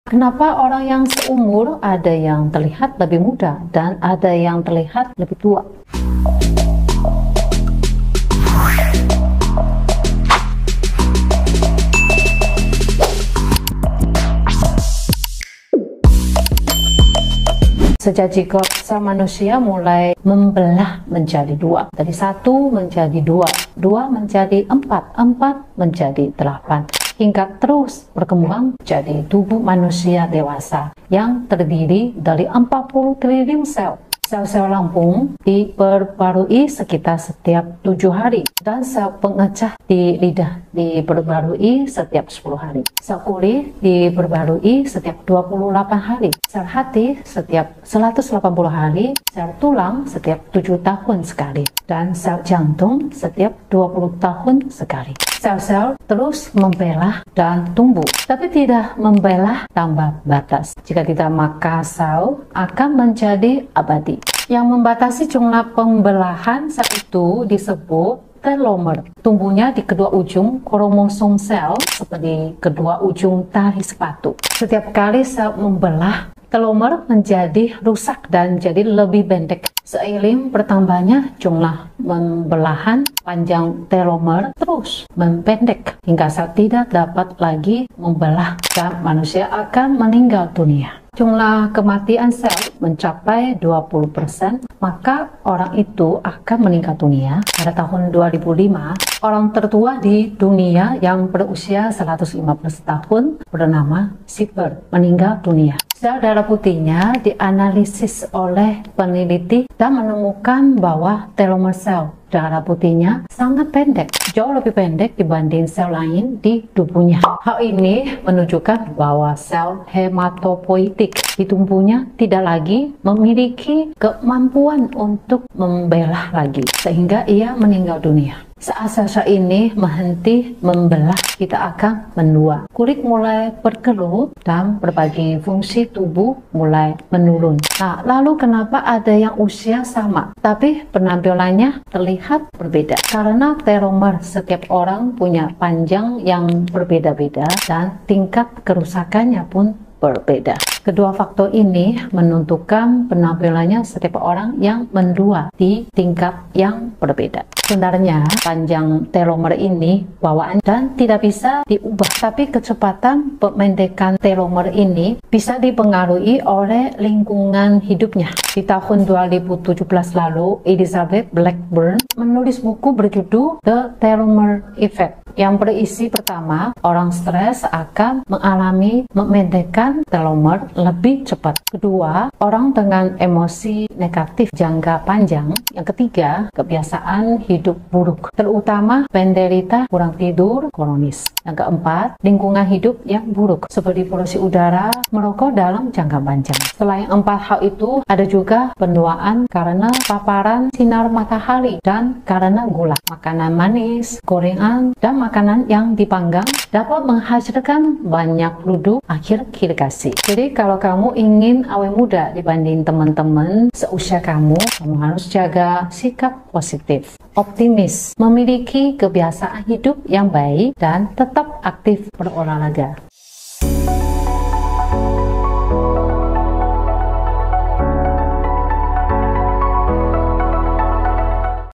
Kenapa orang yang seumur ada yang terlihat lebih muda dan ada yang terlihat lebih tua? Sejak sel manusia mulai membelah menjadi dua, dari satu menjadi dua, dua menjadi empat, empat menjadi delapan, hingga terus berkembang jadi tubuh manusia dewasa yang terdiri dari 40 triliun sel. Sel-sel lambung diperbarui sekitar setiap 7 hari dan sel pengecah di lidah diperbarui setiap 10 hari. Sel kulit diperbarui setiap 28 hari. Sel hati setiap 180 hari. Sel tulang setiap 7 tahun sekali. Dan sel jantung setiap 20 tahun sekali. Sel-sel terus membelah dan tumbuh, tapi tidak membelah tanpa batas. Jika tidak, maka sel akan menjadi abadi. Yang membatasi jumlah pembelahan sel itu disebut telomer. Tumbuhnya di kedua ujung kromosom sel seperti kedua ujung tali sepatu. Setiap kali sel membelah, telomer menjadi rusak dan jadi lebih pendek. Seiring bertambahnya jumlah pembelahan, panjang telomer terus mempendek hingga sel tidak dapat lagi membelah dan manusia akan meninggal dunia. Jumlah kematian sel mencapai 20%, maka orang itu akan meninggal dunia. Pada tahun 2005, orang tertua di dunia yang berusia 115 tahun bernama Sipper meninggal dunia. Sel darah putihnya dianalisis oleh peneliti dan menemukan bahwa telomer sel darah putihnya sangat pendek, jauh lebih pendek dibanding sel lain di tubuhnya. Hal ini menunjukkan bahwa sel hematopoietik di tubuhnya tidak lagi memiliki kemampuan untuk membelah lagi, sehingga ia meninggal dunia. Saat sel-sel ini berhenti membelah, kita akan menua. Kulit mulai berkerut dan berbagai fungsi tubuh mulai menurun. Nah, lalu kenapa ada yang usia sama, tapi penampilannya terlihat berbeda? Karena telomer setiap orang punya panjang yang berbeda-beda dan tingkat kerusakannya pun berbeda. Kedua faktor ini menentukan penampilannya setiap orang yang menua di tingkat yang berbeda. Sebenarnya panjang telomer ini bawaan dan tidak bisa diubah, tapi kecepatan pemendekan telomer ini bisa dipengaruhi oleh lingkungan hidupnya. Di tahun 2017 lalu, Elizabeth Blackburn menulis buku berjudul The Telomere Effect yang berisi pertama, orang stres akan mengalami memendekkan telomer lebih cepat. Kedua, orang dengan emosi negatif jangka panjang. Yang ketiga, kebiasaan hidup buruk, terutama penderita kurang tidur kronis. Yang keempat, lingkungan hidup yang buruk, seperti polusi udara, merokok dalam jangka panjang. Selain empat hal itu, ada juga penuaan karena paparan sinar matahari dan karena gula. Makanan manis, gorengan, dan makanan yang dipanggang dapat menghasilkan banyak produk akhir irigasi. Jadi kalau kamu ingin awet muda dibanding teman-teman seusia kamu harus jaga sikap positif, optimis, memiliki kebiasaan hidup yang baik, dan tetap aktif berolahraga.